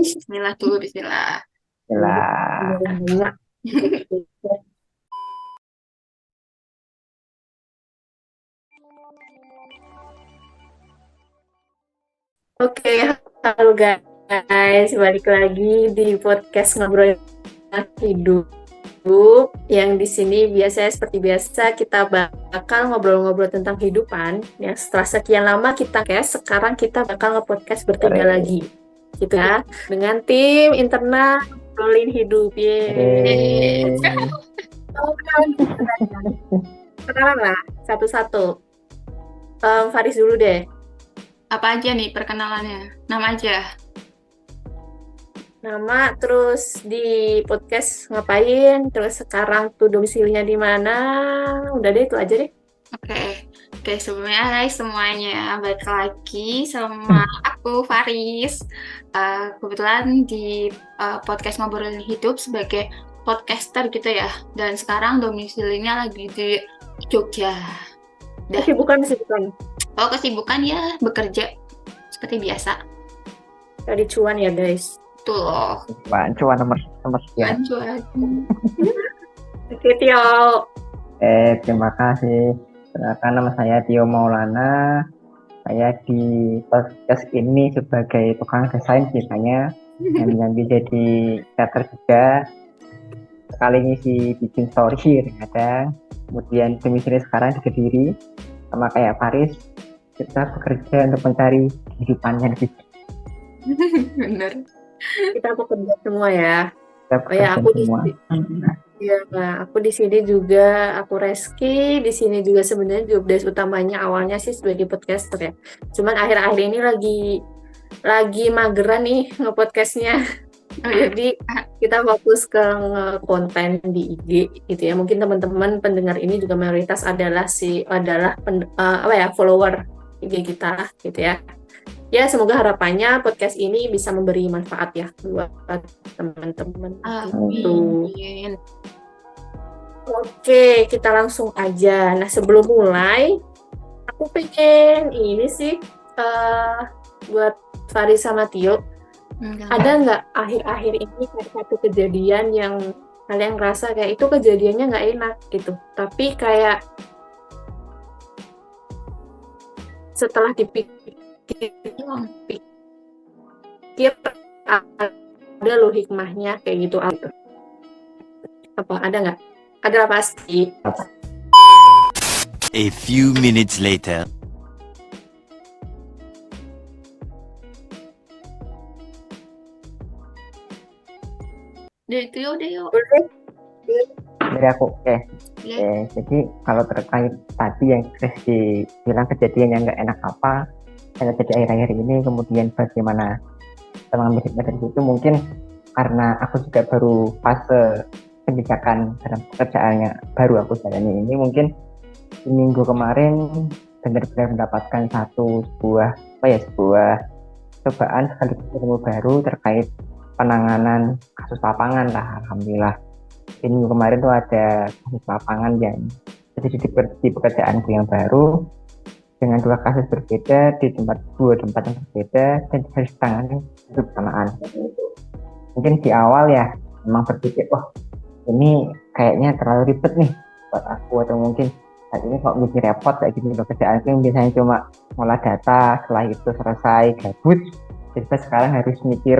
Bismillah dulu, Bismillah. Lah, Oke, halo guys, balik lagi di podcast ngobrol hidup. Yang di sini biasanya seperti biasa kita bakal ngobrol-ngobrol tentang kehidupan. Yang setelah sekian lama kita sekarang kita bakal nge-podcast bertiga keren. lagi, gitu ya, dengan tim internal ngobrolin hidup. Yeay. Keren. Kenalan lah satu-satu. Faris dulu deh. Apa aja nih perkenalannya? Nama aja. Nama, terus di podcast ngapain, terus sekarang tuh domisilinya di mana. Udah deh, itu aja deh. Oke. Oke, sebelumnya hai semuanya. Balik lagi sama aku, Faris. Kebetulan di podcast Ngobrolin Hidup sebagai podcaster gitu ya. Dan sekarang domisilinya lagi di Jogja. Dah. Kesibukan. Kalau kesibukan ya bekerja seperti biasa. Tadi cuan ya guys. Tuh loh. Cuan nomor sekian. Cuan. Oke, Tio. Terima kasih. Perkenalkan, nama saya Tio Maulana. Saya di podcast ini sebagai tukang desain biasanya, yang jadi creator juga. Sekali ngisi bikin story kadang. Kemudian domisili sekarang di Kediri. Sama kayak Faris, kita bekerja untuk mencari kehidupan yang lebih. Bener. Kita bekerja semua ya. Kita Oh ya, bekerja aku di semua. ya, aku di sini juga, aku Reski. Di sini juga sebenarnya job desk utamanya awalnya sih sebagai podcaster ya. Cuman akhir-akhir ini lagi mageran nih ngepodcastnya. Jadi kita fokus ke konten di IG gitu ya. Mungkin teman-teman pendengar ini juga mayoritas adalah follower IG kita lah gitu ya. Ya, semoga harapannya podcast ini bisa memberi manfaat ya buat teman-teman. Gitu. Amin. Oke, kita langsung aja. Nah, sebelum mulai, aku pengen ini sih buat Faris sama Tio. Ada nggak akhir-akhir ini kayak satu kejadian yang kalian ngerasa kayak itu kejadiannya nggak enak gitu, tapi kayak setelah dipikir ada loh hikmahnya kayak gitu. Apa ada nggak? Ada lah pasti. A few minutes later. Deh yuk. Dari aku, oke. Ya. Jadi kalau terkait tadi yang Chris bilang kejadian yang nggak enak apa yang terjadi akhir-akhir ini, kemudian bagaimana kita mengambil hikmah dari situ, mungkin karena aku juga baru fase pendidikan dalam pekerjaannya baru aku jalani ini, mungkin di minggu kemarin benar-benar mendapatkan sebuah cobaan sekaligus ilmu baru terkait penanganan kasus lapangan lah. Alhamdulillah di minggu kemarin tuh ada kasus lapangan yang terjadi di pekerjaanku yang baru dengan dua kasus berbeda di dua tempat yang berbeda dan harus ditangani bersamaan. Mungkin di awal ya memang berpikir, wah ini kayaknya terlalu ribet nih buat aku, atau mungkin saat ini kok mikir repot kayak gini loh, kerjaan yang biasanya cuma ngolah data, setelah itu selesai gabut, jadi sekarang harus mikir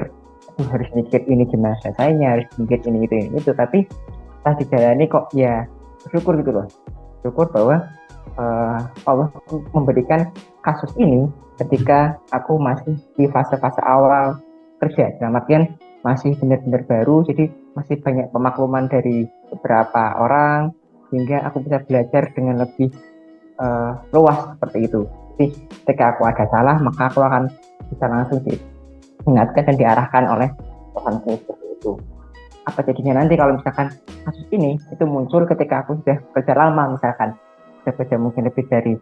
ini gimana selesainya, harus mikir ini itu, tapi setelah dijalani kok ya bersyukur gitu loh, syukur bahwa Allah memberikan kasus ini ketika aku masih di fase-fase awal kerja, dalam artian masih benar-benar baru, jadi masih banyak pemakluman dari beberapa orang sehingga aku bisa belajar dengan lebih luas seperti itu. Jadi ketika aku ada salah, maka aku akan bisa langsung diingatkan dan diarahkan oleh Tuhanku seperti itu. Apa jadinya nanti kalau misalkan kasus ini itu muncul ketika aku sudah bekerja lama, misalkan sudah bekerja mungkin lebih dari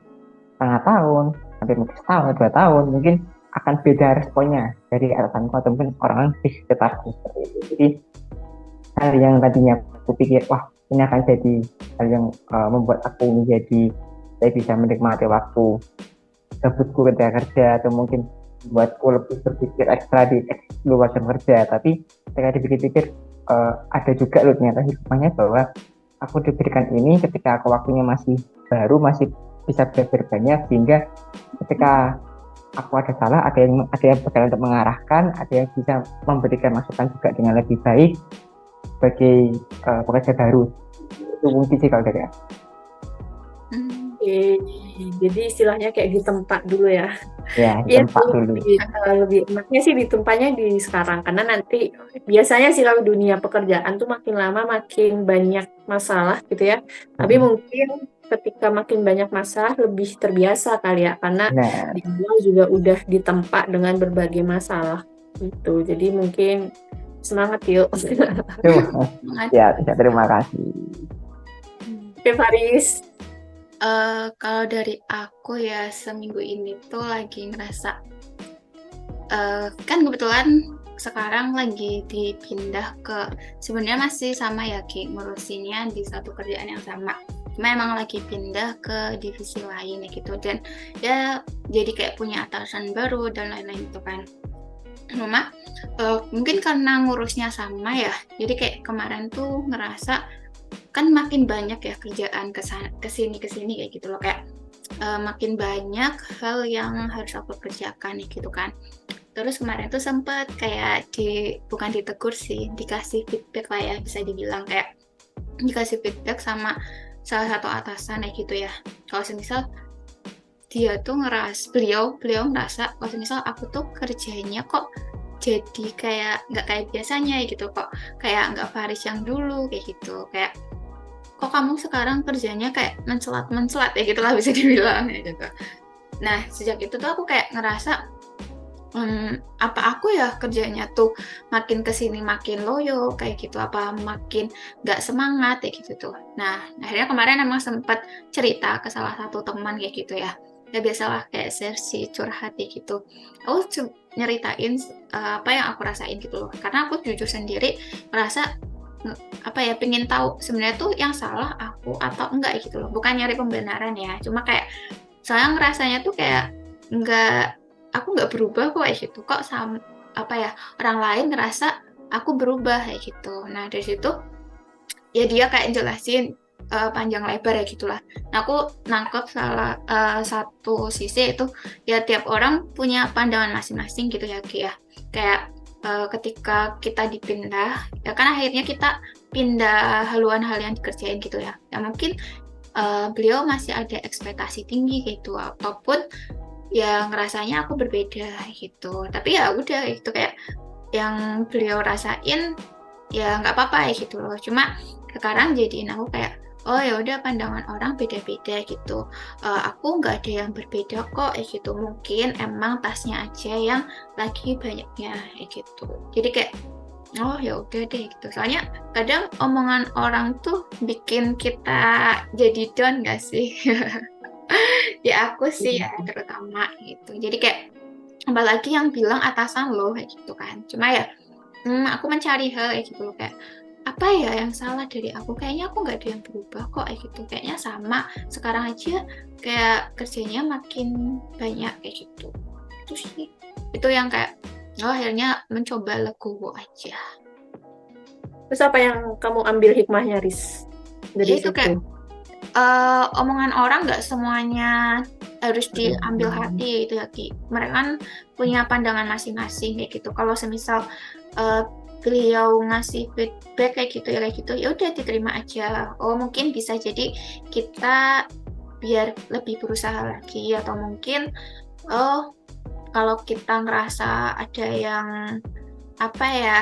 setengah tahun, sampai mungkin setahun, 2 tahun, mungkin akan beda responnya dari atasanku atau mungkin orang di sekitarku seperti itu. Jadi hal yang tadinya aku pikir, wah ini akan jadi hal yang membuat aku menjadi saya bisa menikmati waktu gabutku ketika kerja, atau mungkin buatku lebih berpikir ekstra di luar jam kerja. Tapi ketika dipikir-pikir ada juga loh ternyata hikmahnya bahwa aku diberikan ini ketika aku waktunya masih baru, masih bisa belajar banyak, sehingga ketika aku ada salah, ada yang berjalan untuk mengarahkan, ada yang bisa memberikan masukan juga dengan lebih baik sebagai pekerja baru. Itu mungkin sih kalau dari aku. Oke, jadi istilahnya kayak ditempa dulu ya. Ya, Iya tempat sih, dulu. lebih enaknya sih ditempatnya di sekarang, karena nanti biasanya sih kalau dunia pekerjaan tuh makin lama makin banyak masalah gitu ya. Tapi mungkin ketika makin banyak masalah lebih terbiasa kali ya, karena Nah, di awal juga udah ditempa dengan berbagai masalah gitu. Jadi mungkin semangat yuk. ya, terima kasih. Oke, Faris. Kalau dari aku ya seminggu ini tuh lagi ngerasa kan kebetulan sekarang lagi dipindah ke, sebenarnya masih sama ya Ki, ngurusinnya di satu kerjaan yang sama, cuma emang lagi pindah ke divisi lain ya gitu, dan ya jadi kayak punya atasan baru dan lain-lain gitu kan. Cuma mungkin karena ngurusnya sama ya, jadi kayak kemarin tuh ngerasa kan makin banyak ya kerjaan kesini kayak gitu loh, kayak makin banyak hal yang harus aku kerjakan gitu kan. Terus kemarin tuh sempat kayak bukan ditegur sih, dikasih feedback lah ya, bisa dibilang kayak dikasih feedback sama salah satu atasan kayak gitu ya. Kalau semisal dia tuh beliau ngerasa kalau semisal aku tuh kerjanya kok jadi kayak nggak kayak biasanya gitu, kok kayak nggak Faris yang dulu kayak gitu, kayak kok kamu sekarang kerjanya kayak mencelat ya gitulah bisa dibilang ya gitu. Nah sejak itu tuh aku kayak ngerasa apa aku ya kerjanya tuh makin kesini makin loyo kayak gitu, apa makin nggak semangat ya gitu tuh. Nah akhirnya kemarin emang sempat cerita ke salah satu teman kayak gitu ya biasalah kayak sesi curhat ya gitu. Aku nyeritain apa yang aku rasain gitu loh, karena aku jujur sendiri merasa apa ya, pengen tahu sebenarnya tuh yang salah aku atau enggak gitu loh, bukan nyari pembenaran ya, cuma kayak soalnya ngerasanya tuh kayak aku nggak berubah kok kayak gitu, kok sama apa ya, orang lain ngerasa aku berubah kayak gitu. Nah dari situ ya dia kayak jelasin panjang lebar ya gitulah. Nah aku nangkep salah satu sisi itu ya tiap orang punya pandangan masing-masing gitu ya Ki ya. Kayak ketika kita dipindah ya kan akhirnya kita pindah haluan hal yang dikerjain gitu ya. Ya mungkin beliau masih ada ekspektasi tinggi gitu, ataupun ya ngerasanya aku berbeda gitu. Tapi ya udah itu kayak yang beliau rasain ya nggak apa-apa ya gitu loh. Cuma sekarang jadiin aku kayak oh ya udah, pandangan orang beda-beda gitu. Aku nggak ada yang berbeda kok ya gitu. Mungkin emang tasnya aja yang lagi banyaknya ya gitu. Jadi kayak oh ya udah deh gitu. Soalnya kadang omongan orang tuh bikin kita jadi down nggak sih? Ya aku sih ya terutama gitu. Jadi kayak apalagi yang bilang atasan lo kayak gitu kan. Cuma ya aku mencari hal kayak gitu loh, kayak apa ya yang salah dari aku, kayaknya aku nggak ada yang berubah kok kayak gitu, kayaknya sama sekarang aja kayak kerjanya makin banyak kayak gitu. Itu sih itu yang kayak akhirnya mencoba legowo aja. Terus apa yang kamu ambil hikmahnya, Riz, dari Itu situ? kayak omongan orang nggak semuanya harus diambil hati itu ya Ki. Mereka kan punya pandangan masing-masing kayak gitu. Kalau semisal beliau ngasih feedback kayak gitu ya udah diterima aja. Oh mungkin bisa jadi kita biar lebih berusaha lagi, atau mungkin kalau kita ngerasa ada yang apa ya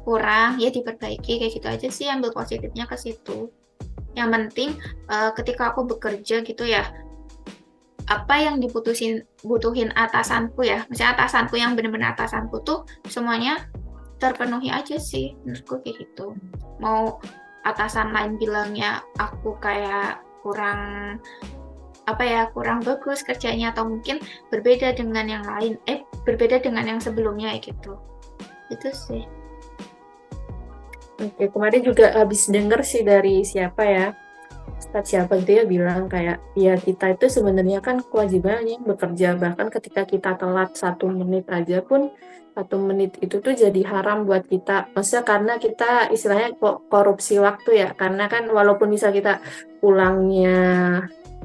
kurang ya diperbaiki kayak gitu aja sih, ambil positifnya ke situ. Yang penting ketika aku bekerja gitu ya, apa yang butuhin atasanku ya, misalnya atasanku yang benar-benar atasanku tuh semuanya terpenuhi aja sih menurutku kayak gitu. Mau atasan lain bilangnya aku kayak kurang apa ya, kurang bagus kerjanya, atau mungkin berbeda dengan yang lain, berbeda dengan yang sebelumnya gitu. Itu sih. Oke, kemarin juga habis denger sih dari siapa ya, Ustadz siapa gitu ya bilang kayak ya kita itu sebenarnya kan kewajibannya bekerja, bahkan ketika kita telat 1 menit aja pun 1 menit itu tuh jadi haram buat kita, maksudnya karena kita istilahnya korupsi waktu ya, karena kan walaupun bisa kita pulangnya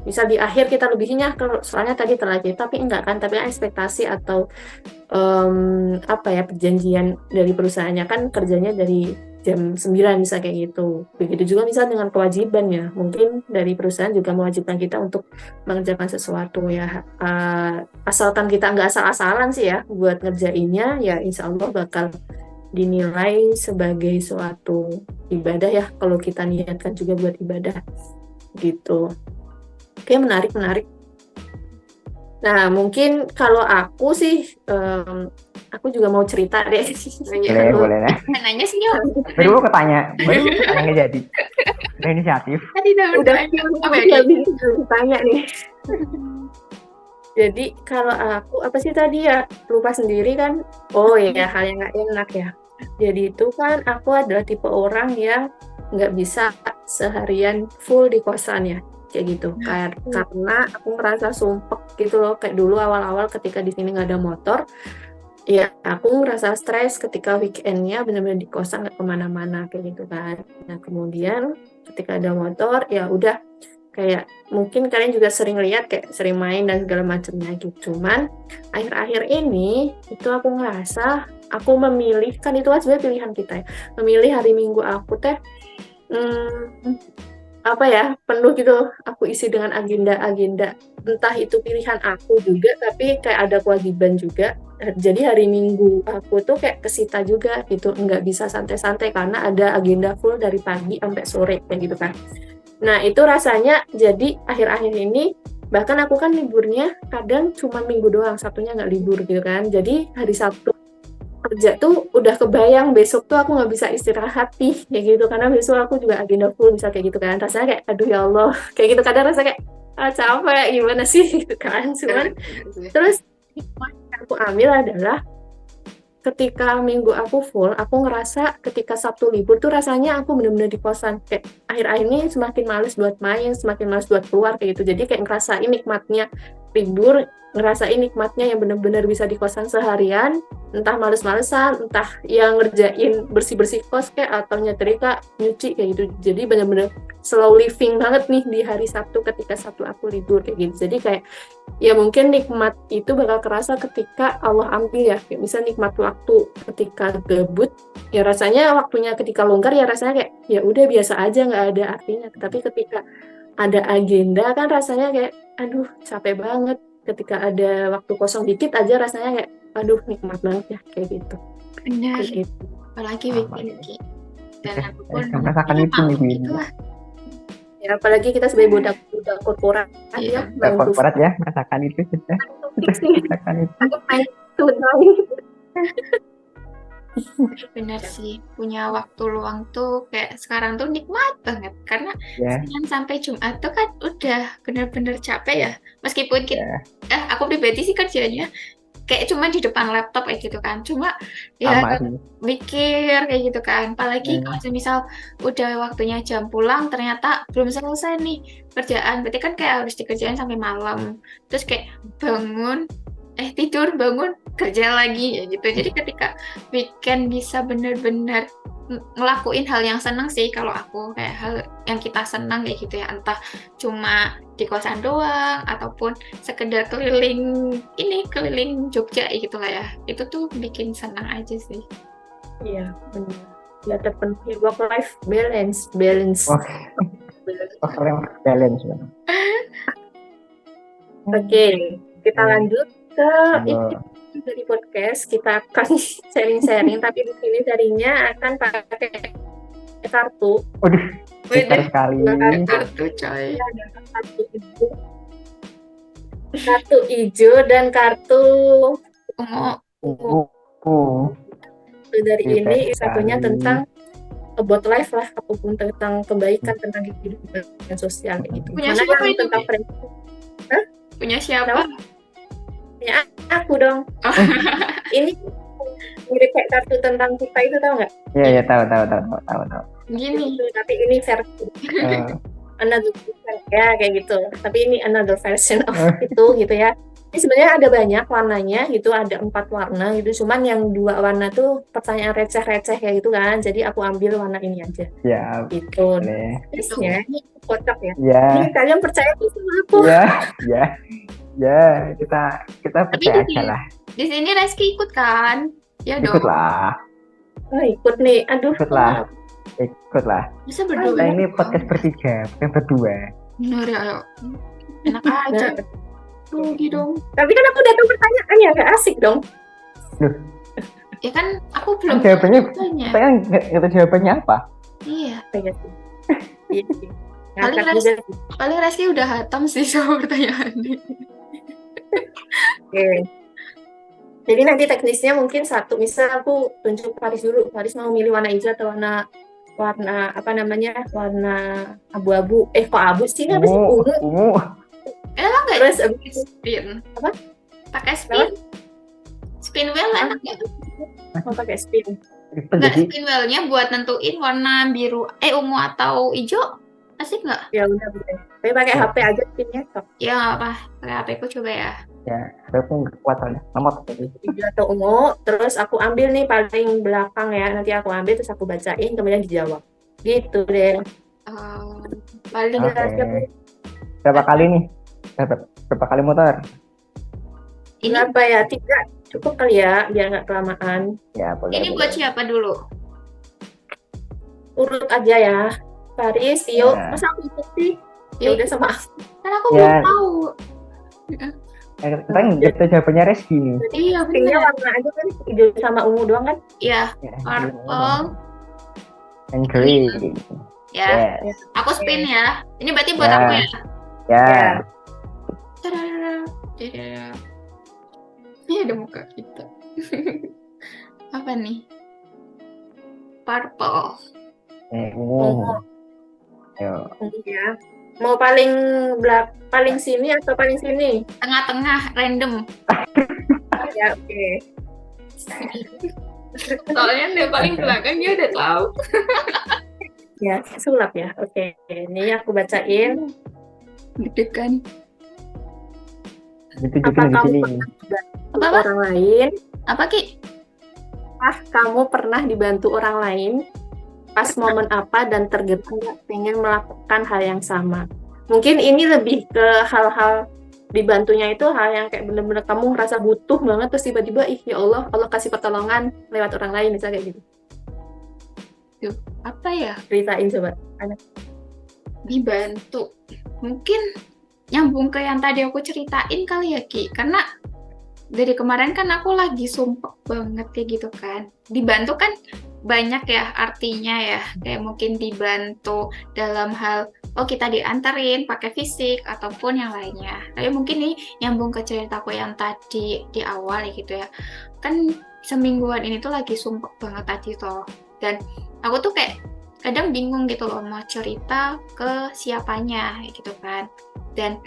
bisa di akhir kita lebihnya kalau soalnya tadi telat gitu, tapi enggak kan, tapi kan ekspektasi atau apa ya perjanjian dari perusahaannya kan kerjanya dari jam 9 bisa kayak gitu. Begitu juga misal dengan kewajiban ya. Mungkin dari perusahaan juga mewajibkan kita untuk mengerjakan sesuatu ya. Asalkan kita nggak asal-asalan sih ya buat ngerjainnya, ya insya Allah bakal dinilai sebagai suatu ibadah ya kalau kita niatkan juga buat ibadah gitu. Oke, menarik. Nah, mungkin kalau aku sih, aku juga mau cerita deh. Boleh ya. Nanya sih ya. Baru ketanya nggak jadi. Udah inisiatif. Tadi Udah ya? ditanya nih. Jadi kalau aku apa sih tadi ya lupa sendiri kan? Oh ya, hal yang nggak enak ya. Jadi itu kan aku adalah tipe orang yang nggak bisa seharian full di kosan ya. Kayak gitu, karena aku ngerasa sumpek gitu loh, kayak dulu awal-awal ketika di sini nggak ada motor, ya aku ngerasa stres ketika weekendnya benar-benar di kosan nggak kemana-mana kayak gitu kan. Nah kemudian ketika ada motor ya udah kayak mungkin kalian juga sering lihat kayak sering main dan segala macamnya gitu. Cuman akhir-akhir ini itu aku ngerasa aku memilih, kan itu kan sebenarnya pilihan kita ya, memilih hari Minggu aku teh apa ya penuh gitu, aku isi dengan agenda-agenda, entah itu pilihan aku juga tapi kayak ada kewajiban juga, jadi hari Minggu aku tuh kayak kesita juga gitu, nggak bisa santai-santai karena ada agenda full dari pagi sampai sore kayak gitu kan. Nah itu rasanya jadi akhir-akhir ini bahkan aku kan liburnya kadang cuma Minggu doang, Sabtunya nggak libur gitu kan, jadi hari Sabtu kerja tuh udah kebayang besok tuh aku nggak bisa istirahat nih kayak gitu, karena besok aku juga agenda full bisa kayak gitu kan, rasanya kayak aduh ya Allah kayak gitu, kadang rasa kayak capek gimana sih gitu kan. Cuman terus yang aku ambil adalah ketika Minggu aku full, aku ngerasa ketika Sabtu libur tuh rasanya aku benar-benar di kosan, kayak akhir-akhir ini semakin males buat main, semakin males buat keluar kayak gitu, jadi kayak ngerasain nikmatnya libur, ngerasain nikmatnya yang benar-benar bisa di kosan seharian, entah males-malesan, entah yang ngerjain bersih-bersih kos kayak atau nyetrika, nyuci kayak gitu. Jadi benar-benar slow living banget nih di hari Sabtu ketika Sabtu aku libur kayak gitu. Jadi kayak ya mungkin nikmat itu bakal kerasa ketika Allah ambil ya. Kayak misalnya nikmat waktu ketika gabut, ya rasanya waktunya ketika longgar ya rasanya kayak ya udah biasa aja nggak ada artinya. Tapi ketika ada agenda kan rasanya kayak aduh capek banget. Ketika ada waktu kosong dikit aja rasanya kayak aduh nikmat banget ya kayak gitu. Benar. Gitu. Apalagi weekend Ki. Dan aku pun merasakan itu nih Bu. Ya apalagi kita sebagai budak korporat ya. Budak korporat ya merasakan itu sudah. Merasakan itu. Aku main itu Benar sih, punya waktu luang tuh kayak sekarang tuh nikmat banget karena Senin sampai Jumat tuh kan udah benar-benar capek ya. Meskipun kita, aku pribadi sih kerjanya kayak cuma di depan laptop kayak gitu kan. Cuma ya mikir kayak gitu kan. Apalagi kalau misal udah waktunya jam pulang ternyata belum selesai nih kerjaan. Berarti kan kayak harus dikerjain sampai malam. Terus kayak bangun tidur bangun kerja lagi ya gitu. Jadi ketika weekend bisa benar-benar ngelakuin hal yang seneng sih kalau aku, kayak hal yang kita senang kayak gitu ya, entah cuma di kosan doang ataupun sekedar keliling Jogja gitu lah ya, itu tuh bikin senang aja sih. Iya benar ya, terpenuhi work life balance Oke, kita lanjut ke itu dari podcast. Kita akan sharing-sharing, tapi di sini sharingnya akan pakai kartu. Pintar sekali. Kartu coy. Kartu hijau dan kartu ungu. Dari ini satunya tentang about life lah, ataupun tentang kebaikan, tentang kehidupan sosial gitu. Punya siapa itu? Tentang friendship. Punya siapa? Ya aku dong. Ini mirip kayak kartu tentang kita itu, tahu nggak? Iya tahu. Gini. Tapi ini versi. another version ya kayak gitu. Tapi ini another version of itu gitu ya. Ini sebenarnya ada banyak warnanya gitu, ada 4 warna gitu. Cuman yang 2 warna tuh pertanyaan receh-receh kayak gitu kan. Jadi aku ambil warna ini aja. Ya, Gitu. boleh. Terusnya ini kocak ya. Ya, Ini kalian percaya tuh sama aku? ya, ya, ya, kita Tapi percaya di aja lah. di sini Reski ikut kan? Ya dong. Ikutlah, Oh, ikut nih. Aduh, ikutlah, ikutlah. Bisa Kita berdua. ini podcast bertiga, bukan berdua. Bener ya, ayo. Enak aja. Nah, Rugi dong. tapi kan aku udah tahu pertanyaan ya, gak asik dong. Ya kan aku Kan belum jawabannya, tanya. saya nggak tahu jawabannya apa. Iya. Iya sih. Iya sih. Paling Ngakak juga sih. Paling Reski udah hatam sih sama pertanyaan ini. Oke. Jadi nanti teknisnya mungkin satu, misal aku tunjuk Faris dulu. Faris mau milih warna hijau atau warna apa namanya? Warna abu-abu. Kok abu sih? Ini apa sih? Ungu. Ungu. Enak nggak? Terus abis itu Spin. Apa? Pakai spin. Spin wheel enak nggak? mau pakai spin. Itu Nggak, jadi spin wheel-nya buat nentuin warna biru, ungu atau hijau. Asik nggak? Ya udah boleh. Tapi pakai Ya. HP aja spinnya. Sok. Ya nggak apa. Pakai HP ku coba ya. aku nggak kuat soalnya. Lemot tadi. Hijau atau ungu. Terus aku ambil nih paling belakang ya. Nanti aku ambil terus aku bacain kemudian dijawab. Gitu deh. Paling Oke. Berapa kali nih? Berapa kali muter? ini Berapa ya? 3 cukup kali ya biar nggak kelamaan. Ya, boleh. ini boleh. buat siapa dulu? Urut aja ya. Faris, Tio. Ya. Masa aku ikut sih? Ya udah sama aku. Kan aku Ya. belum tahu. Kita nggak tahu jawabannya Reski nih. Iya Pinknya benar. warna aja kan hijau sama ungu doang kan? Iya. Ya, Purple. and green. Ya. Yes. Aku spin ya. Ini berarti buat Ya. aku ya. Ya. Tadada. Tadada. Ini ada muka kita. Apa nih? Purple. Ungu. Ayo. Ungu ya. Mau paling sini atau paling sini? Tengah-tengah random. Ya, oke. Soalnya dia paling belakang dia udah tahu. Ya, sulap ya. Oke. Ini aku bacain. Deg-degan. Ditunjukin Apa di kamu sini. pernah dibantu Apa? orang lain? Apa Ki? Kamu pernah dibantu orang lain? Pas momen apa dan tergerak nggak pengen melakukan hal yang sama? Mungkin ini lebih ke hal-hal dibantunya itu hal yang kayak bener-bener kamu ngerasa butuh banget terus tiba-tiba ya Allah kasih pertolongan lewat orang lain misalnya kayak gitu. Apa ya? Ceritain coba. Dibantu. Mungkin nyambung ke yang tadi aku ceritain kali ya Ki. Karena dari kemarin kan aku lagi sumpek banget kayak gitu kan. Dibantu kan banyak ya artinya ya. Kayak mungkin dibantu dalam hal kita diantarin pakai fisik ataupun yang lainnya. Tapi mungkin nih nyambung ke ceritaku yang tadi di awal ya gitu ya. Kan semingguan ini tuh lagi sumpek banget tadi toh. Dan aku tuh kayak kadang bingung gitu loh mau cerita ke siapanya gitu kan. Dan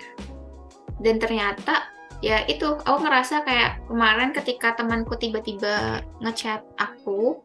ternyata ya itu aku ngerasa kayak kemarin ketika temanku tiba-tiba ngechat aku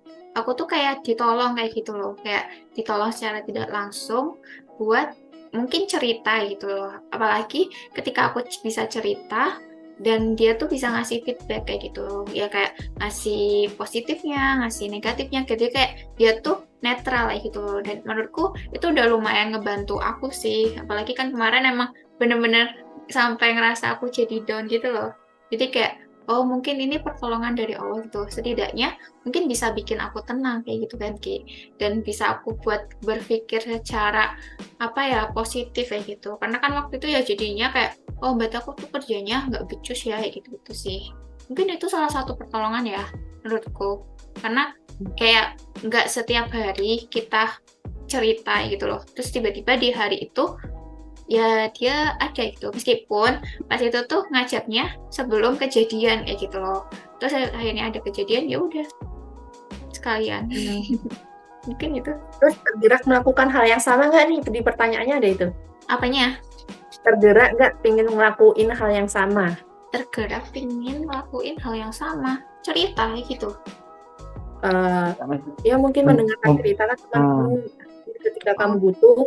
tuh kayak ditolong kayak gitu loh, kayak ditolong secara tidak langsung buat mungkin cerita gitu loh, apalagi ketika aku bisa cerita dan dia tuh bisa ngasih feedback kayak gitu loh, ya kayak ngasih positifnya, ngasih negatifnya, jadi kayak dia tuh netral kayak gitu loh, dan menurutku itu udah lumayan ngebantu aku sih, apalagi kan kemarin emang bener-bener sampai ngerasa aku jadi down gitu loh, jadi kayak mungkin ini pertolongan dari Allah gitu, setidaknya mungkin bisa bikin aku tenang kayak gitu kan Ki, dan bisa aku buat berpikir secara positif kayak gitu, karena kan waktu itu ya jadinya kayak berarti aku tuh kerjanya nggak becus ya kayak gitu sih, mungkin itu salah satu pertolongan ya menurutku, karena kayak nggak setiap hari kita cerita gitu loh, terus tiba-tiba di hari itu ya dia ada gitu, meskipun pas itu tuh ngajaknya sebelum kejadian kayak gitu loh, terus akhirnya ada kejadian ya udah sekalian. Mungkin itu. Terus tergerak melakukan hal yang sama nggak nih? Di pertanyaannya ada itu. Apanya? Tergerak nggak pengen ngelakuin hal yang sama? Tergerak pengen ngelakuin hal yang sama, cerita gitu. Ya mungkin mendengarkan cerita kan ketika kamu butuh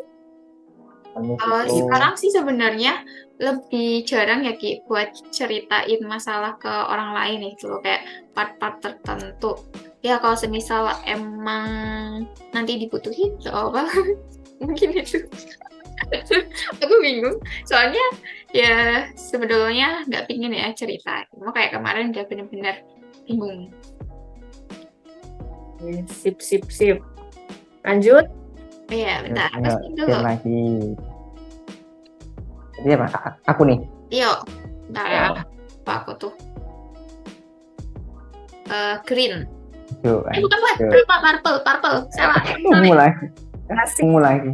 Sekarang sih sebenarnya lebih jarang ya Ki buat ceritain masalah ke orang lain itu loh, kayak part-part tertentu. Ya kalau semisal emang nanti dibutuhin coba mungkin itu. Aku bingung. Soalnya ya sebetulnya nggak pingin ya cerita. Cuma kayak kemarin udah bener-bener bingung. Sip. Lanjut. Iya, bentar. Ayo, Pasti dulu. share lagi. Jadi apa? Aku nih. Yuk. Bentar ya. Apa aku tuh? Green. Yuk, Bukan. yuk. Purple. Salah. Tunggu lagi. Asik. Tunggu lagi.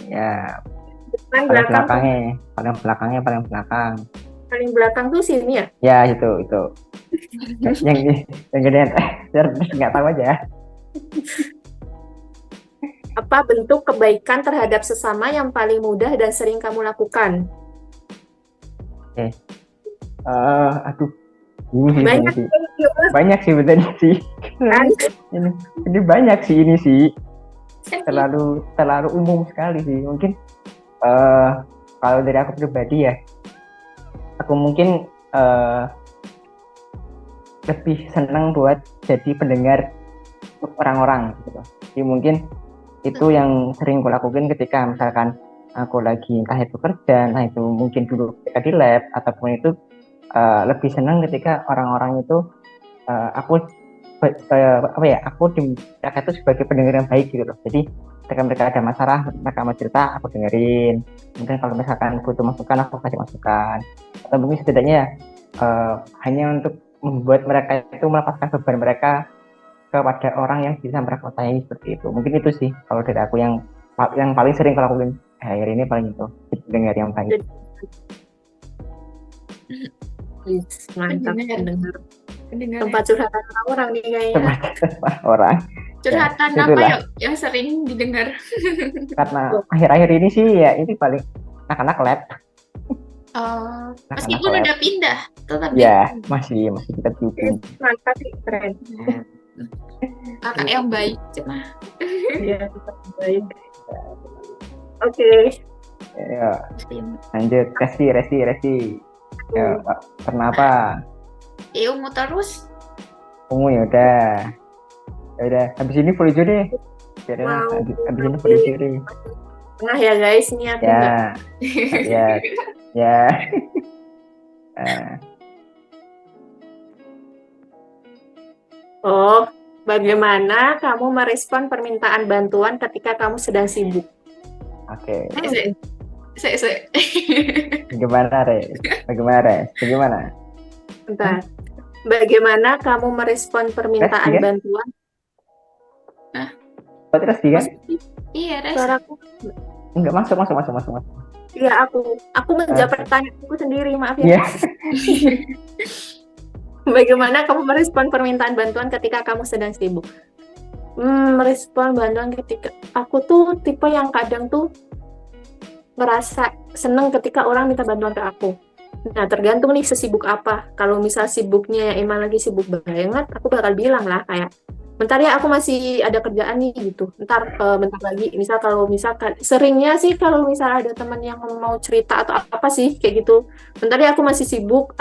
Ya, Paling paling belakang. paling belakang tuh sini ya. Ya, itu. yang gedean. Biar nggak tahu aja. Apa bentuk kebaikan terhadap sesama yang paling mudah dan sering kamu lakukan? Aduh. Ini Banyak sih. Banyak sih betulnya sih. Ini banyak sih ini sih. Terlalu umum sekali sih. Mungkin kalau dari aku pribadi ya, aku mungkin lebih senang buat jadi pendengar orang-orang gitu. Jadi mungkin itu yang sering aku lakukan ketika misalkan aku lagi entah itu kerja, entah itu mungkin dulu ketika di lab, ataupun itu lebih senang ketika orang-orang itu aku di mereka itu sebagai pendengar yang baik gitu loh. Jadi ketika mereka ada masalah, mereka mau cerita, aku dengerin. Mungkin kalau misalkan butuh masukan, aku kasih masukan. Atau mungkin setidaknya hanya untuk membuat mereka itu melepaskan beban mereka kepada orang yang bisa mereka percayai, seperti itu. Mungkin itu sih kalau dari aku yang paling sering kalau lakuin akhir ini, paling itu dengar yang baik. Mantap Pendengar. tempat curhatan orang nih kayaknya. Orang Curhatan ya, apa itulah. yuk yang sering didengar? Karena akhir-akhir ini sih ya ini paling anak-anak lab. Meskipun udah pindah, tetap Ya masih kita bikin. Mantap sih, keren. kakak yang baik cuma. Iya, tetap baik. Oke. Ya, lanjut resi. Ya, kenapa? Ungu terus. Ungu ya udah. Habis ini full hijau deh. Wow. Habis ini full hijau deh. Tengah ya guys, ini aku enggak. Ya. Oh, bagaimana kamu merespon permintaan bantuan ketika kamu sedang sibuk? Oke. Saya. Bagaimana, Re? Bentar. Bagaimana kamu merespon permintaan Resti, kan? bantuan? Berarti Resti kan? Iya, Res. Suaraku. Enggak, masuk. Iya, aku menjawab pertanyaanku sendiri, maaf ya. Iya. Bagaimana kamu merespon permintaan bantuan ketika kamu sedang sibuk? Merespon bantuan ketika aku tuh tipe yang kadang tuh ngerasa seneng ketika orang minta bantuan ke aku. Nah, tergantung nih sesibuk apa. Kalau misal sibuknya ya emang lagi sibuk banget, aku bakal bilang lah kayak, bentar ya aku masih ada kerjaan nih gitu. Bentar lagi. Kalau seringnya sih kalau misal ada teman yang mau cerita atau apa sih kayak gitu. Bentar ya aku masih sibuk.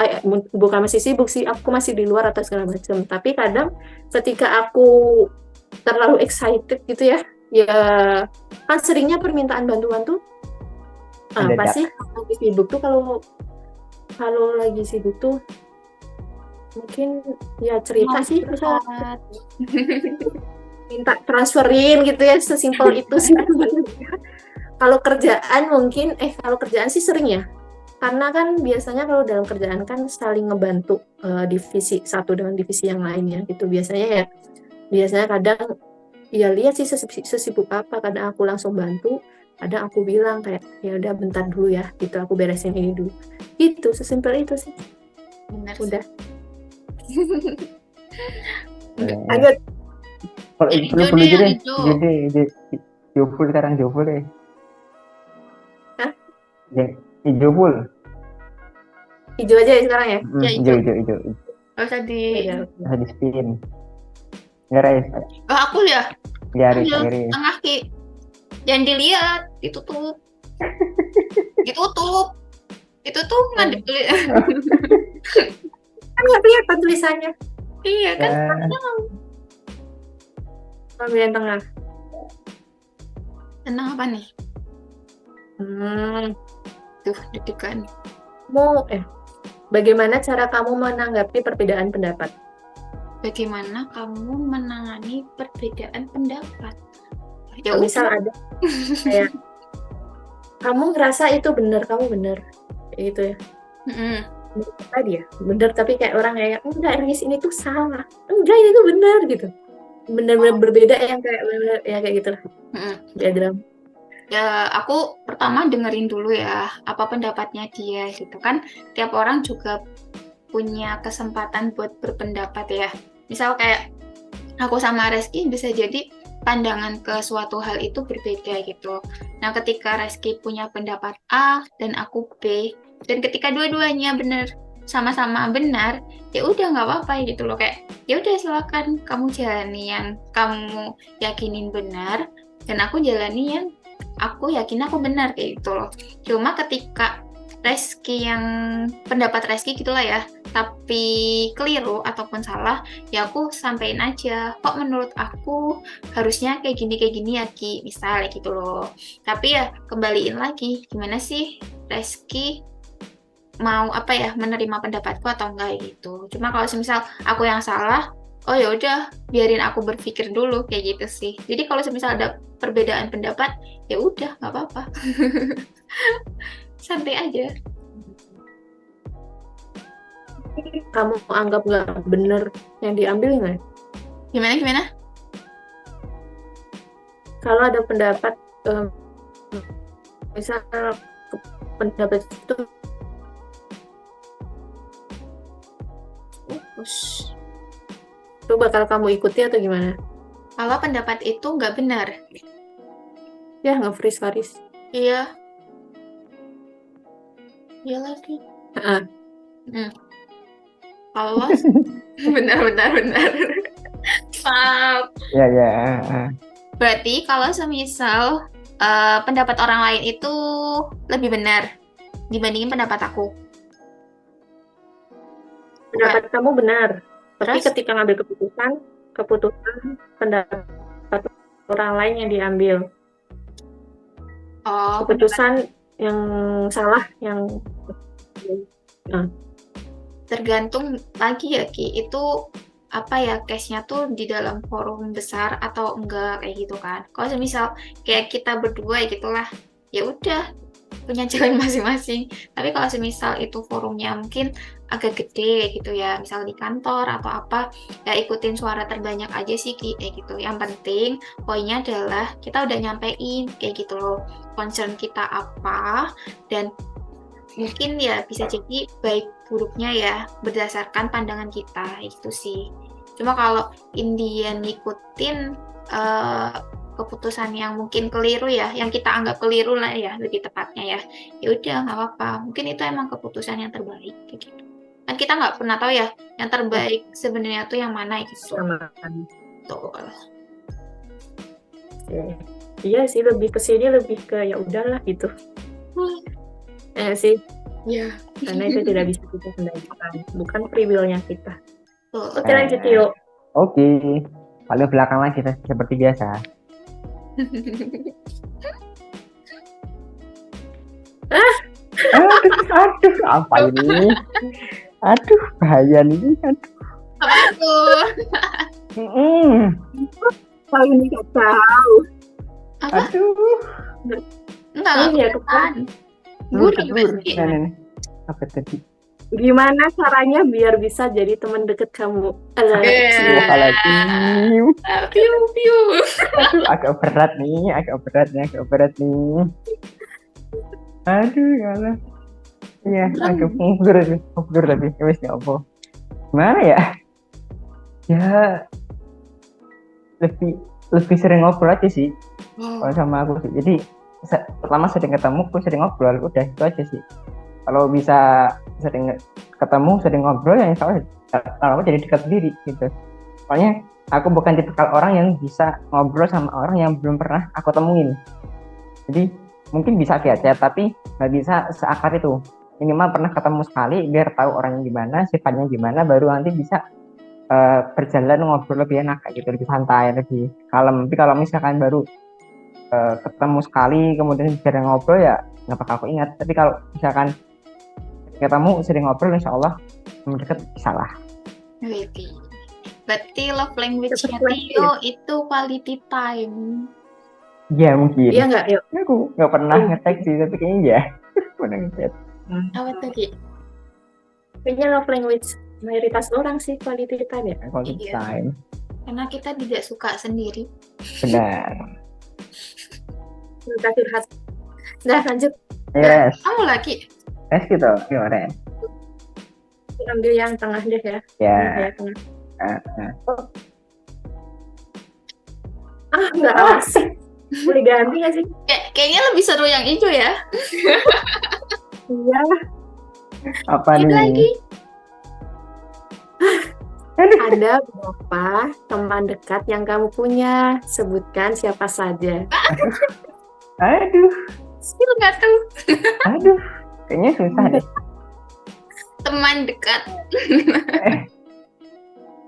Bukan masih sibuk sih, aku masih di luar atau segala macam. Tapi kadang ketika aku terlalu excited gitu ya kan seringnya permintaan bantuan tuh apa sih kalau lagi sibuk tuh kalau lagi sibuk tuh mungkin ya cerita sih misal minta transferin gitu ya, sesimpel itu sih. Kalau kerjaan sih sering ya, karena kan biasanya kalau dalam kerjaan kan saling ngebantu divisi satu dengan divisi yang lainnya gitu. Biasanya kadang ya lihat sih sesibuk apa, kadang aku langsung bantu, kadang aku bilang kayak ya udah bentar dulu ya gitu, aku beresin ini dulu gitu, sesimpel itu sih. Benar. Udah. Lanjut. Perlu aja deh. Jopul sekarang jopul deh. Hah? Hijau full. Hijau aja ya sekarang ya? Ya, Hijau. Gak usah di... Bisa di spin. Enggak, Rais. aku ya? Ya, Rais. Tengah, Ki. Jangan dilihat, ditutup. Ditutup. Itu tuh ngadep Kan nggak kelihatan tulisannya. Iya kan? Bagian tengah. Tenang apa nih? Tuh, deg-degan. Bagaimana cara kamu menanggapi perbedaan pendapat? Bagaimana kamu menangani perbedaan pendapat? Ya Misal udah. ada kayak kamu ngerasa itu benar, kamu benar, kayak gitu ya. Tadi ya, benar, tapi kayak orang kayak enggak, Riz, ini tuh salah, enggak, ini tuh benar gitu. Benar-benar berbeda yang kayak benar ya kayak gitu lah. Diagram. Ya, aku pertama dengerin dulu ya apa pendapatnya dia gitu kan. Tiap orang juga punya kesempatan buat berpendapat ya. Misal kayak aku sama Reski bisa jadi pandangan ke suatu hal itu berbeda gitu. Nah, ketika Reski punya pendapat A dan aku B, dan ketika dua-duanya benar, sama-sama benar, ya udah nggak apa-apa gitu loh, kayak ya udah silakan kamu jalani yang kamu yakinin benar dan aku jalani yang aku yakin aku benar kayak gitu loh. Cuma ketika Reski yang pendapat Reski gitulah ya, tapi keliru ataupun salah, ya aku sampein aja, kok menurut aku harusnya kayak gini ya Ki, misalnya gitu loh. Tapi ya kembaliin lagi, gimana sih Reski mau apa ya, menerima pendapatku atau enggak gitu. Cuma kalau semisal aku yang salah, oh ya udah biarin aku berpikir dulu kayak gitu sih. Jadi kalau semisal ada perbedaan pendapat, ya udah nggak apa-apa. Santai aja. Kamu anggap nggak benar yang diambil nggak? Gimana? Kalau ada pendapat, misal pendapat itu bakal kamu ikuti atau gimana? Kalau pendapat itu nggak benar. Ya, nge-freeze Faris. Iya. Iya lagi. Kalau benar. Maaf. Ya. Berarti kalau semisal pendapat orang lain itu lebih benar dibandingin pendapat aku. Pendapat kamu benar, tapi Terus? ketika ngambil keputusan pendapat orang lain yang diambil. Keputusan yang salah, yang tergantung lagi ya Ki, itu apa ya, case-nya tuh di dalam forum besar atau enggak kayak gitu kan. Kalau misal kayak kita berdua gitulah, ya udah punya jalan masing-masing. Tapi kalau semisal itu forumnya mungkin agak gede gitu ya, misal di kantor atau apa, ya ikutin suara terbanyak aja sih kayak gitu. Yang penting poinnya adalah kita udah nyampein kayak gitu loh, concern kita apa, dan mungkin ya bisa jadi baik buruknya ya berdasarkan pandangan kita itu sih. Cuma kalau Indian ngikutin keputusan yang mungkin keliru ya, yang kita anggap keliru lah ya lebih tepatnya ya, ya udah nggak apa-apa. Mungkin itu emang keputusan yang terbaik kayak gitu. Kan kita nggak pernah tahu ya yang terbaik sebenarnya tuh yang mana gitu. Betul. Iya sih, lebih ke sini lebih ke ya udahlah gitu. Sih. Ya. Karena itu tidak bisa kita kendalikan, bukan free will-nya kita. Oke, lanjut yuk. Oke. Paling belakang lagi seperti biasa. Aduh, apa ini? Aduh, bahaya nih. Apa tuh? Tahu ini nggak tahu. Apa? Aduh. Enggak kan. Gue Apa tadi? Gimana caranya biar bisa jadi teman deket kamu? Piu. Aduh, agak berat nih. Aduh, ya Allah. Iya, agak mundur tapi wes nggak apa. Gimana ya? Ya, lebih sering ngobrol aja sih. Kalau sama aku sih. Jadi pertama sering ketemu, aku sering ngobrol, udah itu aja sih. Kalau bisa sering ketemu, sering ngobrol, ya insya Allah jadi dekat sendiri gitu. Soalnya aku bukan tipikal orang yang bisa ngobrol sama orang yang belum pernah aku temuin. Jadi mungkin bisa via chat, tapi nggak bisa seakrab itu. Minimal pernah ketemu sekali biar tahu orangnya gimana, sifatnya gimana, baru nanti bisa berjalan ngobrol lebih enak kayak gitu, lebih santai, lebih kalem. Tapi kalau misalkan baru ketemu sekali kemudian jarang ngobrol ya nggak bakal aku ingat. Tapi kalau misalkan ketemu sering ngobrol, insya Allah mendekat bisa lah. Berarti love language-nya Cepet Tio itu quality time. Ya mungkin. Iya nggak? Yuk. Aku nggak pernah ngetek sih, tapi kayaknya ya pernah ngechat. Apa tadi? Kayaknya love language mayoritas orang sih quality time ya. Quality Iya. time. Karena kita tidak suka sendiri. Benar. Kita curhat. Nah lanjut, Ayo res. Kamu lagi? Res gitu. Ayo res. ambil yang tengah deh ya. Ya. Yang tengah. Nah. Nggak asik. Boleh ganti nggak sih? Kayaknya lebih seru yang hijau ya. Iya. Apa Itu nih? lagi. Ada berapa teman dekat yang kamu punya? Sebutkan siapa saja. Aduh. Skill nggak tuh? Aduh. Kayaknya susah deh. Teman dekat.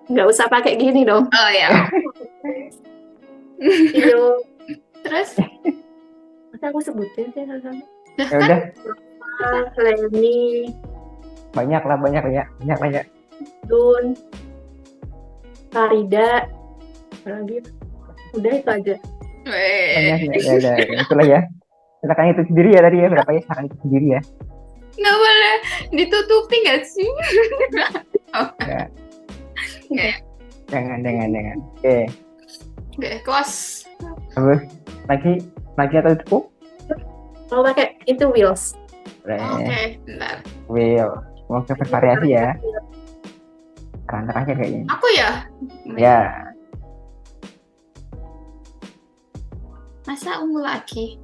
Nggak usah pakai gini dong. Oh ya. Iyo. Terus? Masa aku sebutin sih satu-satu? Nah, Ya kan udah. Leni, Banyak lah. Banyak. Dun, Farida, apa lagi? Udah itu aja. Banyak ya. Itulah ya. Silakan itu sendiri ya tadi ya. Berapa ya? Silakan itu sendiri ya. nggak boleh ditutupi nggak sih? Ya. Nggak. Jangan. Oke. Nggak, close. Terus lagi atau cukup? Mau pakai itu Wheels. Oke, bentar. Will. Semoga bervariasi ya. Rantar aja kayaknya. Aku ya? Ya. Masa ungu lagi?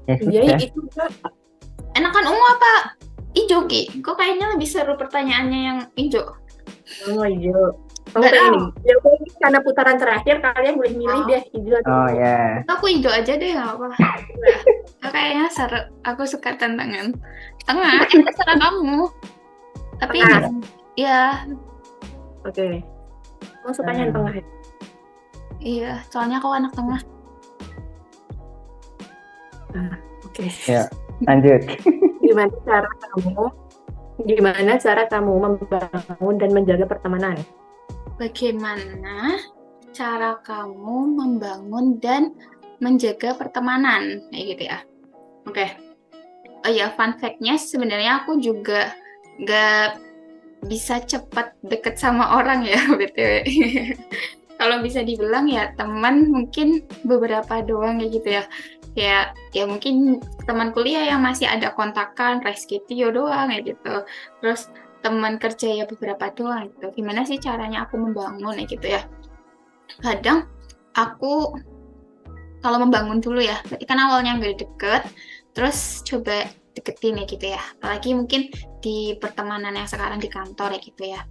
Ya Iya sudah. itu Kak. Enakan ungu apa hijau, Ki? Kok kayaknya lebih seru pertanyaannya yang hijau? Oh iya. Kamu Nggak kayak tahu. ini. Ya pokoknya karena putaran terakhir kalian boleh milih Oh. deh hijau atau Oh ungu. ya. Aku hijau aja deh, nggak apa. Kayaknya seru. Aku suka tantangan. Tengah, terserah kamu. Tapi Tengah. ya, Oke. Kamu sukanya yang tengah ya? iya. Soalnya aku anak tengah. Oke. Ya. Lanjut. Gimana cara kamu membangun dan menjaga pertemanan? Bagaimana cara kamu membangun dan menjaga pertemanan? Kayak gitu ya. Oke. Oh ya, fun fact-nya sebenarnya aku juga nggak bisa cepat deket sama orang ya, BTW. Kalau bisa dibilang ya teman mungkin beberapa doang kayak gitu ya. Ya mungkin teman kuliah yang masih ada kontakan, Reski Tio doang kayak gitu. Terus teman kerja ya beberapa doang gitu. Gimana sih caranya aku membangun kayak gitu ya? Kadang aku kalau membangun dulu ya, berarti kan awalnya nggak deket, terus coba deketin ya gitu ya. Apalagi mungkin di pertemanan yang sekarang di kantor ya gitu ya.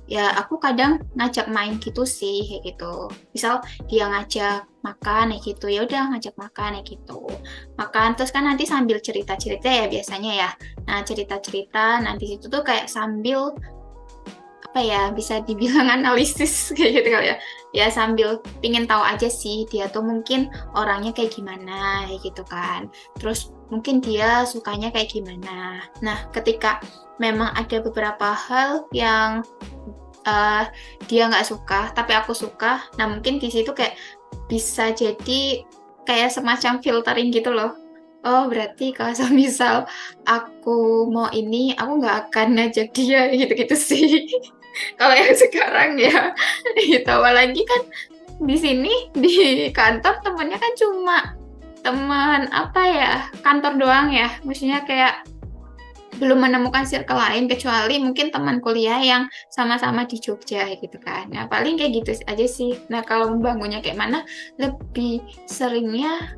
Ya aku kadang ngajak main gitu sih kayak gitu. Misal dia ngajak makan ya gitu, ya udah ngajak makan ya gitu. Makan terus kan nanti sambil cerita-cerita ya biasanya ya. Nah, cerita-cerita nanti situ tuh kayak sambil apa ya, bisa dibilang analisis kayak gitu kali ya. Ya sambil pingin tahu aja sih dia tuh mungkin orangnya kayak gimana kayak gitu kan. Terus mungkin dia sukanya kayak gimana. Nah, ketika memang ada beberapa hal yang dia nggak suka, tapi aku suka. Nah, mungkin di situ kayak bisa jadi kayak semacam filtering gitu loh. Oh, berarti kalau misal aku mau ini, aku nggak akan ngajak dia gitu-gitu sih. Kalau yang sekarang ya, gitu. Apalagi kan di sini di kantor temennya kan cuma teman apa ya, kantor doang ya. Maksudnya kayak belum menemukan circle lain kecuali mungkin teman kuliah yang sama-sama di Jogja gitu kan. Nah, paling kayak gitu aja sih. Nah, kalau membangunnya kayak mana, lebih seringnya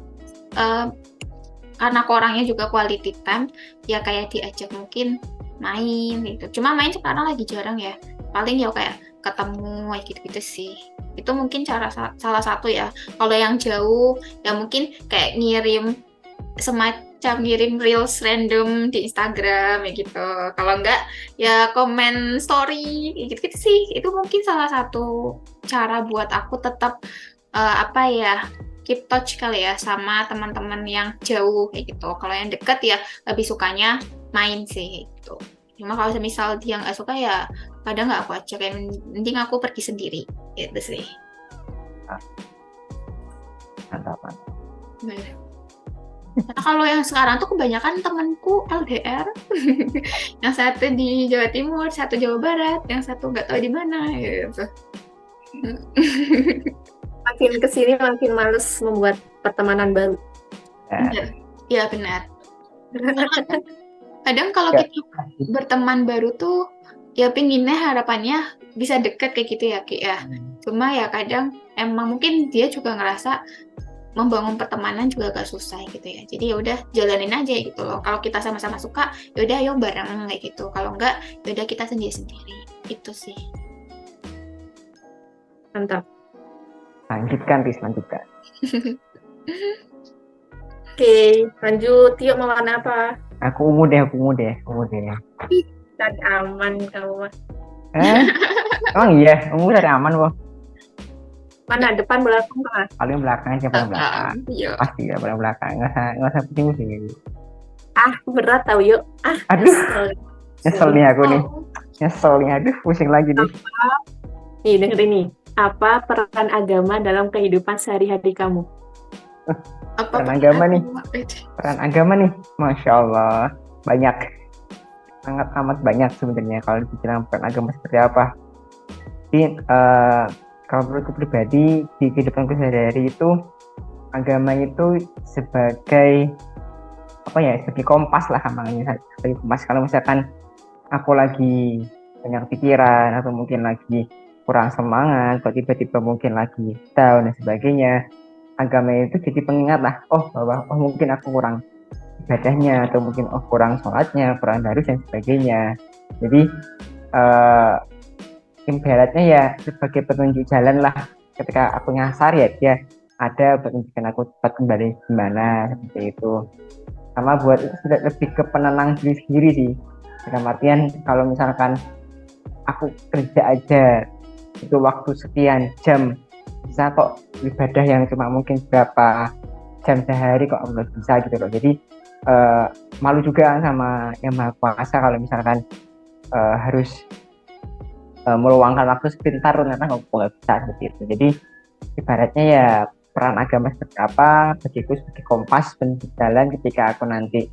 karena aku orangnya juga quality time, ya kayak diajak mungkin main gitu. Cuma main sekarang lagi jarang ya. Paling ya kayak ketemu kayak gitu-gitu sih. Itu mungkin salah satu ya. Kalau yang jauh ya mungkin kayak semacam ngirim reels random di Instagram ya gitu. Kalau enggak ya komen story kayak gitu-gitu sih. Itu mungkin salah satu cara buat aku tetap keep touch kali ya sama teman-teman yang jauh kayak gitu. Kalau yang dekat ya lebih sukanya main sih gitu. Cuma kalau misal dia nggak suka ya kadang nggak aku ajak, yang penting aku pergi sendiri gitu sih. Mantap. Karena kalau yang sekarang tuh kebanyakan temanku LDR, yang satu di Jawa Timur, satu Jawa Barat, yang satu nggak tahu di mana gitu. Makin kesini makin males membuat pertemanan baru. Ya benar. Kadang kalau Ya. kita berteman baru tuh ya pinginnya harapannya bisa deket kayak gitu ya Ki ya. Cuma ya kadang emang mungkin dia juga ngerasa membangun pertemanan juga agak susah gitu ya. Jadi ya udah jalanin aja gitu loh. Kalau kita sama-sama suka, ya udah ayo bareng kayak gitu. Kalau enggak, ya udah kita sendiri-sendiri. Itu sih. Mantap. Lanjutkan. Oke, lanjut. Yuk, mau makan apa? Aku ungu deh. Dan aman kamu. Emang iya, ungu dari aman loh. Mana depan belakang tengah? Paling belakang aja, paling belakang. Iya. Pasti ya paling belakang. Nggak usah pusing-pusing. Berat tau yuk. Aduh, nyesel nih aku nih. Aduh, pusing lagi nih. Nih, dengerin nih. Apa peran agama dalam kehidupan sehari-hari kamu? Peran agama nih, Masya Allah, banyak, sangat amat banyak sebenarnya kalau dibilang peran agama seperti apa. Jadi kalau menurutku pribadi di kehidupanku sehari-hari itu agama itu sebagai sebagai kompas lah namanya, sebagai kompas. Kalau misalkan aku lagi banyak pikiran atau mungkin lagi kurang semangat, atau tiba-tiba mungkin lagi down dan sebagainya, agama itu jadi pengingat lah, bahwa mungkin aku kurang ibadahnya, atau mungkin kurang sholatnya, kurang darus dan sebagainya. Jadi ibaratnya ya sebagai petunjuk jalan lah, ketika aku nyasar ya dia ada penunjukan aku cepat kembali gimana, seperti itu. Sama buat itu sudah lebih ke penenang diri sendiri sih, dalam artian kalau misalkan aku kerja aja itu waktu sekian jam, bisa kok ibadah yang cuma mungkin berapa jam sehari kok Allah bisa gitu loh. Jadi malu juga sama Yang Maha Kuasa kalau misalkan harus meluangkan waktu sebentar ternyata nggak bisa seperti itu. Jadi ibaratnya ya peran agama seperti apa bagiku sebagai kompas penunjuk jalan ketika aku nanti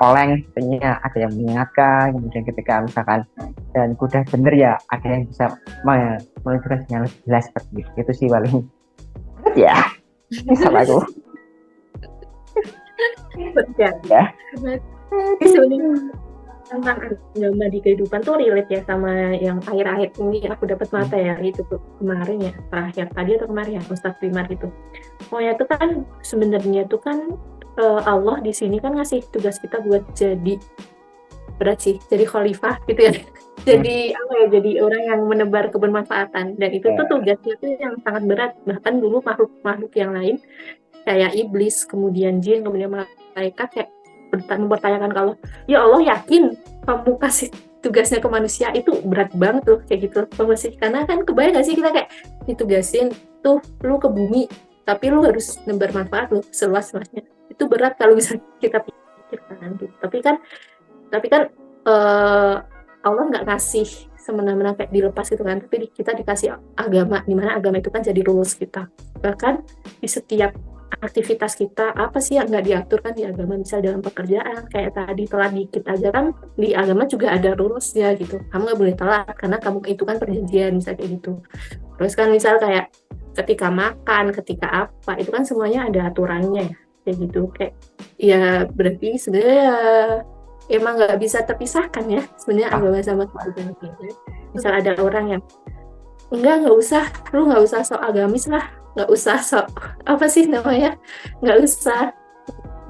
oleng, tentunya ada yang mengingatkan. Kemudian ketika misalkan dan udah bener ya ada yang bisa menunjukkan sinyal jelas seperti itu sih paling ya. Salah aku ya. Sebenarnya tentang agama di kehidupan tuh relate ya sama yang akhir-akhir ini aku dapat mata ya, itu kemarin ya, terakhir tadi atau kemarin ya, Ustadz Primar itu. Pokoknya itu kan sebenarnya tuh kan Allah di sini kan ngasih tugas kita buat jadi berat sih, jadi khalifah gitu ya. Jadi jadi orang yang menebar kebermanfaatan, dan itu tuh tugasnya tuh yang sangat berat. Bahkan dulu makhluk yang lain kayak iblis, kemudian jin, kemudian malaikat kayak mempertanyakan kalau ya Allah yakin kamu kasih tugasnya ke manusia, itu berat banget loh kayak gitu sih. Karena kan kebayang gak sih kita kayak ditugasin tuh lu ke bumi tapi lu harus nebar manfaat lu seluas-luasnya, itu berat kalau bisa kita pikirkan gitu. Tapi kan Allah nggak ngasih semena-mena kayak dilepas gitu kan, tapi kita dikasih agama, dimana agama itu kan jadi rules kita. Bahkan di setiap aktivitas kita apa sih yang nggak diatur kan di agama, misal dalam pekerjaan kayak tadi telat dikit aja kan di agama juga ada rulesnya gitu, kamu nggak boleh telat karena kamu itu kan perjanjian misal kayak gitu. Terus kan misal kayak ketika makan, ketika apa, itu kan semuanya ada aturannya ya kayak gitu. Kayak ya berarti sebenarnya emang nggak bisa terpisahkan ya sebenarnya agama sama kehidupan kita. Misal ada orang yang nggak usah, lu nggak usah sok agamis lah, nggak usah sok apa sih namanya, nggak usah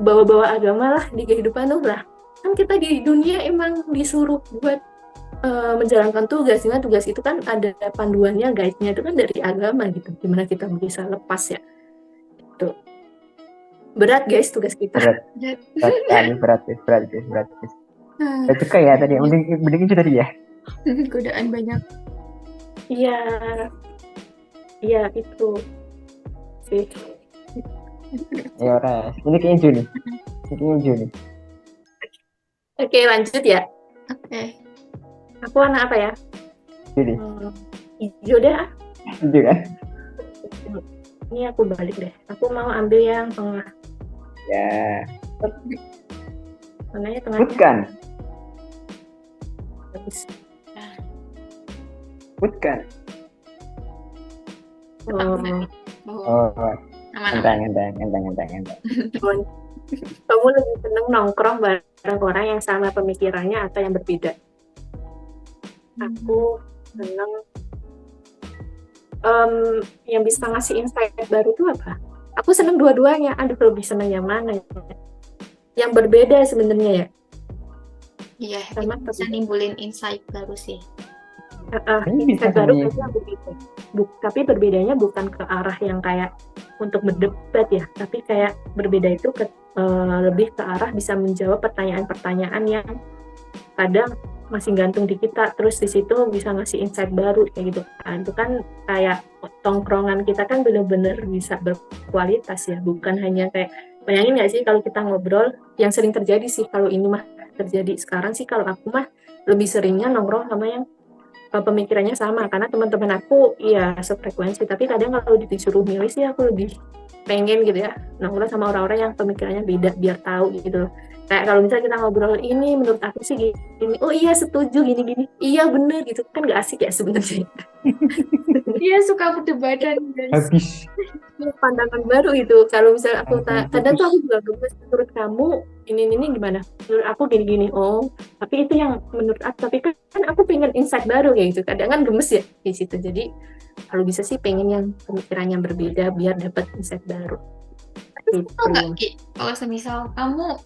bawa-bawa agama lah di kehidupan lu lah. Kan kita di dunia emang disuruh buat menjalankan tugas, dengan tugas itu kan ada panduannya, guide-nya itu kan dari agama gitu. Gimana kita bisa lepas ya? Itu berat guys tugas kita. Berat sekali, berat. Berat juga ya tadi, mending itu tadi ya. Godaan banyak. Iya, itu sih. Ya res, ini keju nih. Oke, lanjut ya. Oke. Aku anak apa ya? Jadi, Hijau deh. keju kan? Ini aku balik deh. Aku mau ambil yang tengah. Ya, Mananya tengahnya? bukan. Bagus. Bukan. Oh, Oh, Aman-aman. enteng. kamu lebih seneng nongkrong bareng orang yang sama pemikirannya atau yang berbeda? Aku seneng yang bisa ngasih insight baru tuh apa? Aku seneng dua-duanya. Aduh, lebih seneng yang mana ya? Yang berbeda sebenarnya ya. Iya, Sama itu bisa nimbulin insight baru sih. Ini bisa Insight baru sih. kayaknya yang berbeda. Tapi berbedanya bukan ke arah yang kayak untuk berdebat ya, tapi kayak berbeda itu lebih ke arah bisa menjawab pertanyaan-pertanyaan yang kadang masih gantung di kita, terus di situ bisa ngasih insight baru kayak gitu kan. Itu kan kayak tongkrongan kita kan benar-benar bisa berkualitas ya, bukan hanya kayak, bayangin nggak sih kalau kita ngobrol, yang sering terjadi sih kalau ini mah terjadi sekarang sih, kalau aku mah lebih seringnya nongkrong sama yang pemikirannya sama, karena teman-teman aku ya sefrekuensi, tapi kadang kalau disuruh milih sih aku lebih pengen gitu ya nongkrong sama orang-orang yang pemikirannya beda, biar tahu gitu. Kayak kalau misalnya kita ngobrol, ini menurut aku sih gini, oh iya setuju, gini iya bener gitu kan, gak asik ya sebenarnya. Iya, suka perdebatan, guys. Habis. Pandangan baru itu. Kalau misalnya aku Langsung kadang tuh putus. aku juga gemes, menurut kamu ini gimana, menurut aku gini, oh tapi itu yang menurut aku, tapi kan aku pengen insight baru kayak gitu, kadang kan gemes ya di situ. Jadi kalau bisa sih pengen yang pemikiran yang berbeda biar dapat insight baru gitu. Tau nggak, Ki, kalau semisal kamu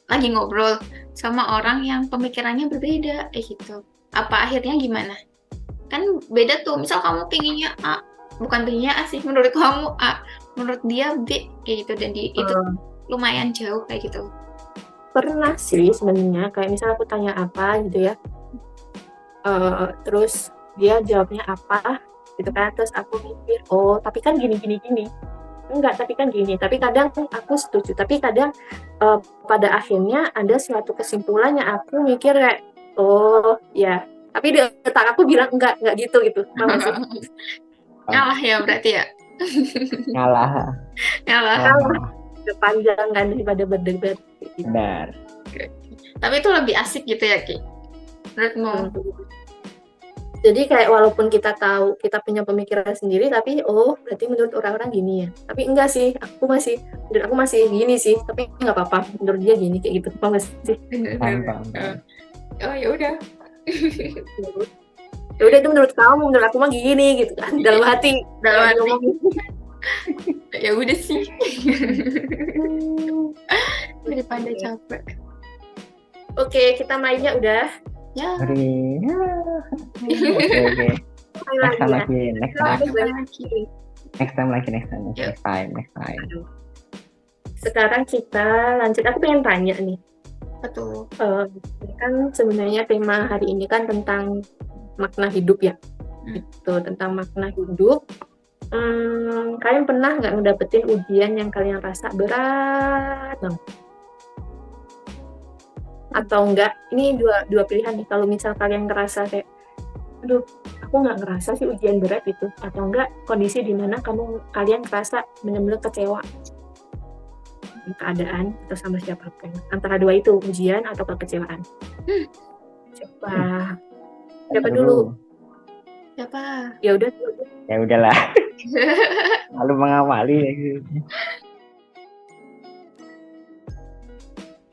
lagi ngobrol sama orang yang pemikirannya berbeda kayak gitu, apa akhirnya gimana? Kan beda tuh, misal kamu pinginnya A, bukan pinginnya A sih, menurut kamu A, menurut dia B kayak gitu, dan itu lumayan jauh kayak gitu. Pernah sih sebenarnya, kayak misalnya aku tanya apa gitu ya, terus dia jawabnya apa gitu kan, terus aku mikir, oh tapi kan gini, enggak, tapi kan gini, tapi kadang aku setuju, tapi kadang pada akhirnya ada suatu kesimpulan yang aku mikir kayak, oh ya, tapi di otak aku bilang enggak gitu paham sih? Ngalah ya berarti ya. Ngalah. Panjang kan daripada berdebat gitu. Benar. Tapi itu lebih asik gitu ya, Ki, menurutmu? Jadi kayak walaupun kita tahu kita punya pemikiran sendiri, tapi oh berarti menurut orang-orang gini ya, tapi enggak sih, menurut aku masih gini sih, tapi nggak apa-apa, menurut dia gini kayak gitu, paham nggak sih? Paham. Oh ya udah. Ya udah, itu menurut kamu, menurut aku mah gini gitu kan, dalam hati ngomong. Ya udah sih. Daripada capek. Oke, kita mainnya udah. Ya. Oke. Next time lagi. Next time. Sekarang kita lanjut. Aku pengen tanya nih. Betul. Kan sebenarnya tema hari ini kan tentang makna hidup ya. Itu tentang makna hidup. Kalian pernah nggak ngedapetin ujian yang kalian rasa berat banget? Atau enggak, ini dua pilihan nih. Kalau misal kalian ngerasa kayak, aduh, aku nggak ngerasa sih ujian berat itu, atau enggak kondisi di mana kalian ngerasa benar-benar kecewa dengan keadaan atau sama siapapun, antara dua itu, ujian atau kekecewaan. Siapa dulu? Siapa? Ya udah. Ya udahlah. Lalu mengawali ya.